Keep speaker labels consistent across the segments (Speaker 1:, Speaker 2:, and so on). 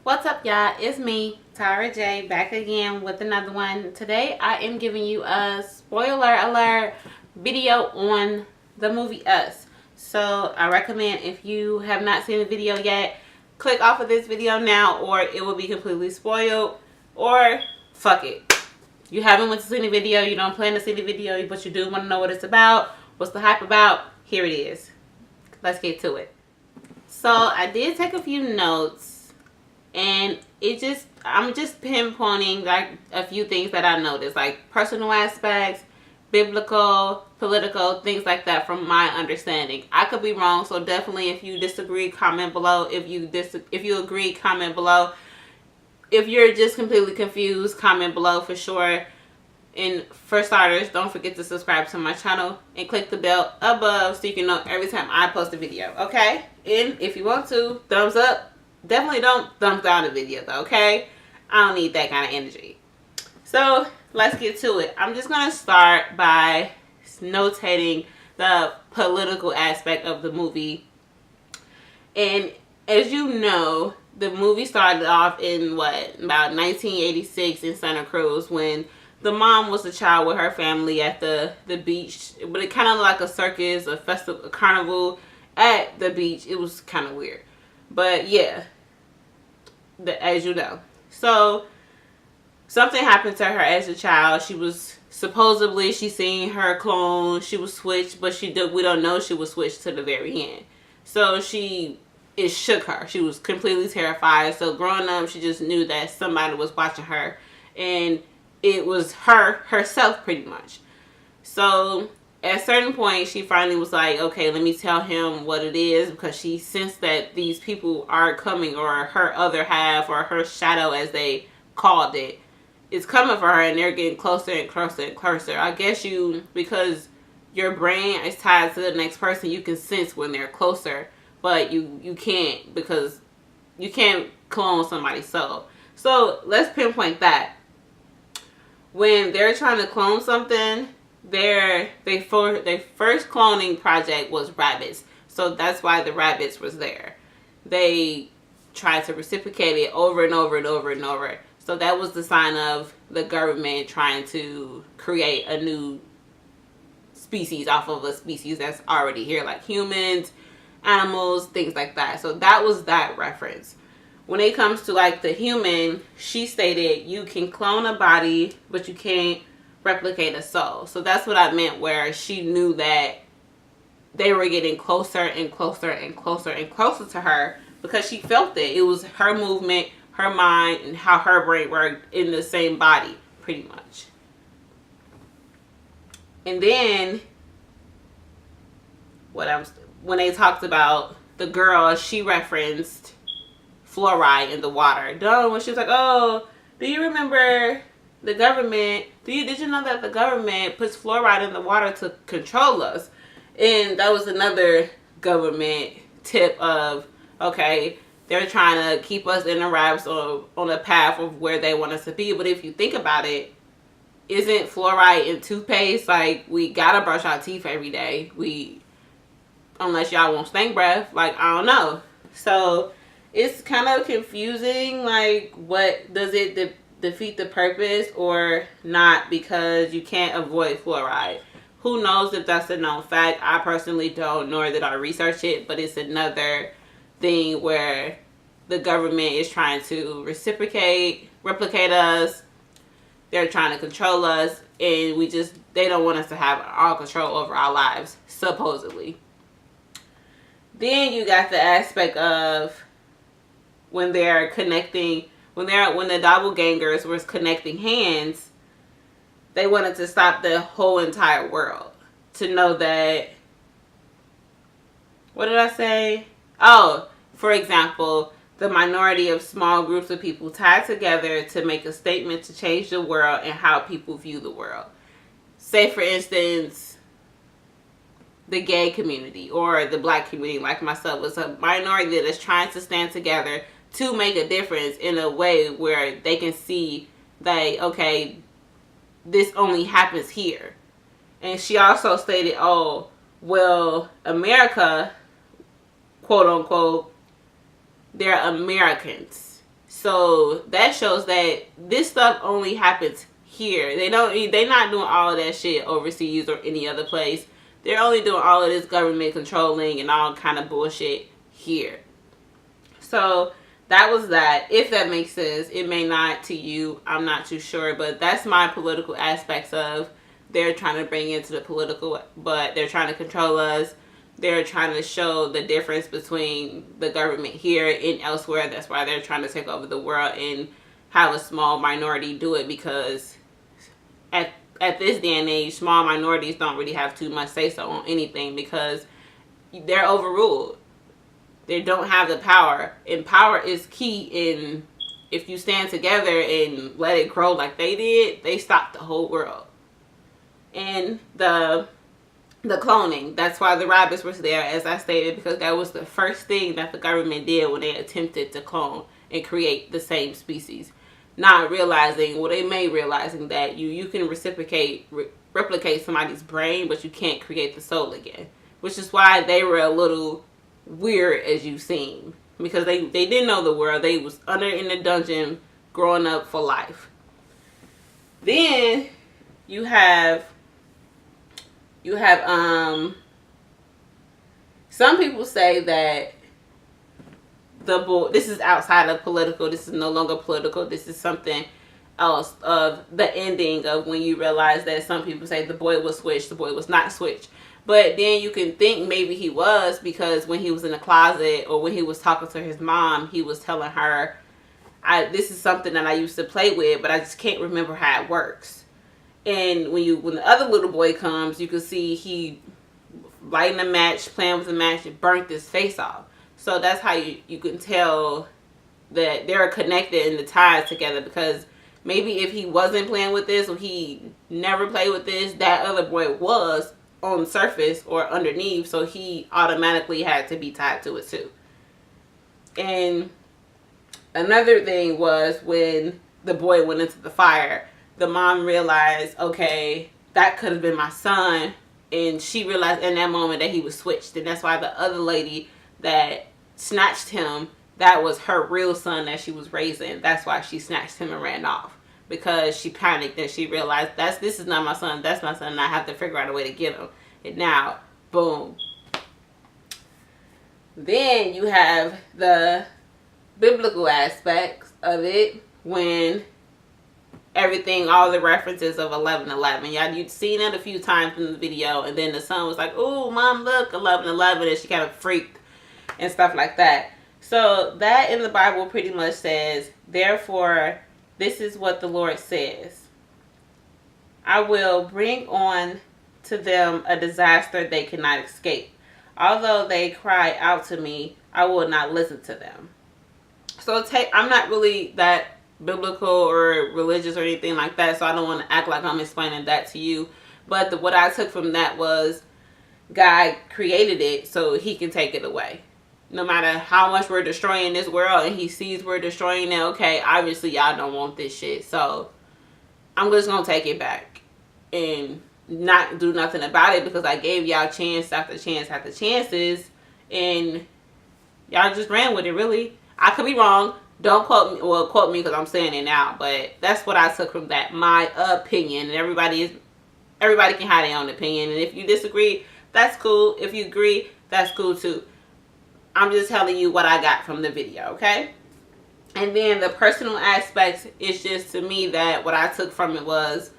Speaker 1: What's up, y'all? It's me, Tara J, back again with another one. Today I am giving you a spoiler alert video on the movie Us. So I recommend, if you have not seen the video yet, click off of this video now, or it will be completely spoiled, or fuck it. You haven't went to see the video, you don't plan to see the video, but you do want to know what it's about, what's the hype about. Here it is. Let's get to it. So I did take a few notes, and I'm just pinpointing like a few things that I noticed, like personal aspects, biblical, political, things like that from my understanding. I could be wrong, so definitely if you disagree, comment below. If you agree, comment below. If you're just completely confused, comment below for sure. And for starters, don't forget to subscribe to my channel and click the bell above so you can know every time I post a video, okay? And if you want to, thumbs up. Definitely don't thumbs down the video though, okay? I don't need that kind of energy. So let's get to it. I'm just going to start by notating the political aspect of the movie. And as you know, the movie started off in about 1986 in Santa Cruz, when the mom was a child with her family at the beach. But it kind of looked like a circus, a festival, a carnival at the beach. It was kind of weird. But yeah, as you know. So something happened to her as a child. She was supposedly, she seen her clone. She was switched, but we don't know she was switched to the very end. So it shook her. She was completely terrified. So growing up, she just knew that somebody was watching her, and it was herself pretty much. So at a certain point, she finally was like, okay, let me tell him what it is, because she sensed that these people are coming, or her other half, or her shadow as they called it, is coming for her, and they're getting closer and closer and closer. I guess because your brain is tied to the next person, you can sense when they're closer, but you can't, because you can't clone somebody's soul. So let's pinpoint that. When they're trying to clone something, their first cloning project was rabbits. So that's why the rabbits was there. They tried to reciprocate it over and over and over and over. So that was the sign of the government trying to create a new species off of a species that's already here, like humans, animals, things like that. So that was that reference. When it comes to like the human, she stated you can clone a body, but you can't replicate a soul. So that's what I meant, where she knew that they were getting closer and closer and closer and closer to her, because she felt it. It was her movement, her mind, and how her brain worked in the same body, pretty much. And then when they talked about the girl, she referenced fluoride in the water. When she was like, oh, do you remember the government? Did you know that the government puts fluoride in the water to control us? And that was another government tip of, okay, they're trying to keep us in the wraps on a path of where they want us to be. But if you think about it, isn't fluoride in toothpaste? Like, we gotta brush our teeth every day. Unless y'all want stank breath, like, I don't know. So it's kind of confusing, like, what does it defeat the purpose or not, because you can't avoid fluoride. Who knows if that's a known fact? I personally don't, nor did I research it, but it's another thing where the government is trying to replicate us. They're trying to control us, and they don't want us to have all control over our lives, supposedly. Then you got the aspect of when they're connecting, when the doppelgangers was connecting hands, they wanted to stop the whole entire world. To know that, what did I say? Oh, for example, the minority of small groups of people tied together to make a statement to change the world and how people view the world. Say, for instance, the gay community or the black community, like myself, is a minority that is trying to stand together to make a difference in a way where they can see that, okay, this only happens here. And she also stated, oh, well, America, quote unquote, they're Americans. So that shows that this stuff only happens here. They're not doing all of that shit overseas or any other place. They're only doing all of this government controlling and all kind of bullshit here. So that was that. If that makes sense. It may not to you. I'm not too sure. But that's my political aspects of they're trying to bring into the political, but they're trying to control us. They're trying to show the difference between the government here and elsewhere. That's why they're trying to take over the world and have a small minority do it, because at this day and age, small minorities don't really have too much say-so on anything because they're overruled. They don't have the power. And power is key in, if you stand together and let it grow like they did, they stopped the whole world. And the cloning, that's why the rabbits were there, as I stated, because that was the first thing that the government did when they attempted to clone and create the same species. Not realizing, well, they may realizing that you can replicate somebody's brain, but you can't create the soul again. Which is why they were a little weird, as you seem, because they didn't know the world. They was in the dungeon growing up for life. Then you have some people say that this is outside of political. This is no longer political. This is something else of the ending of when you realize that some people say the boy was switched. The boy was not switched. But then you can think maybe he was, because when he was in the closet or when he was talking to his mom, he was telling her, this is something that I used to play with, but I just can't remember how it works. And when the other little boy comes, you can see he lighting a match, playing with the match, and burnt his face off. So that's how you can tell that they're connected and the ties together, because maybe if he wasn't playing with this or he never played with this, that other boy was on the surface or underneath, so he automatically had to be tied to it too. And another thing was when the boy went into the fire, the mom realized, okay, that could have been my son, and she realized in that moment that he was switched, and that's why the other lady that snatched him, that was her real son that she was raising. That's why she snatched him and ran off, because she panicked and she realized this is not my son, that's my son, and I have to figure out a way to get him. And now, boom. Then you have the biblical aspects of it, when everything, all the references of 11:11. Y'all, you'd seen it a few times in the video, and then the son was like, "Oh, mom, look, 11:11," and she kind of freaked and stuff like that. So that in the Bible pretty much says, therefore, this is what the Lord says. I will bring on to them a disaster they cannot escape. Although they cry out to me, I will not listen to them. So I'm not really that biblical or religious or anything like that, so I don't want to act like I'm explaining that to you. But what I took from that was God created it so he can take it away. No matter how much we're destroying this world and he sees we're destroying it, okay, obviously y'all don't want this shit. So I'm just going to take it back and not do nothing about it, because I gave y'all chance after chance after chances and y'all just ran with it, really. I could be wrong. Don't quote me. Well, quote me because I'm saying it now. But that's what I took from that. My opinion. And everybody can have their own opinion. And if you disagree, that's cool. If you agree, that's cool too. I'm just telling you what I got from the video, okay? And then the personal aspects is just, to me, that what I took from it was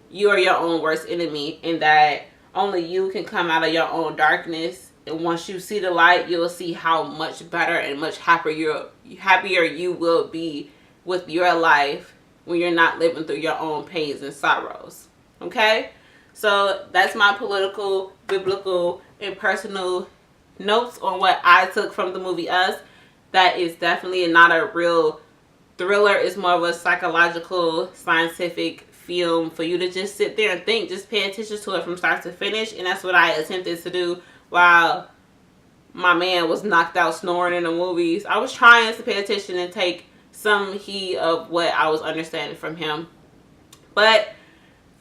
Speaker 1: you are your own worst enemy, and that only you can come out of your own darkness. And once you see the light, you'll see how much better and much happier you will be with your life when you're not living through your own pains and sorrows. Okay? So that's my political, biblical, and personal notes on what I took from the movie Us. That is definitely not a real thriller. It's more of a psychological, scientific film for you to just sit there and think. Just pay attention to it from start to finish. And that's what I attempted to do while my man was knocked out snoring in the movies. I was trying to pay attention and take some heed of what I was understanding from him. But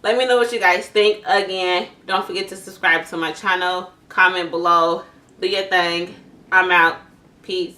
Speaker 1: let me know what you guys think. Again, don't forget to subscribe to my channel. Comment below. Do your thing. I'm out. Peace.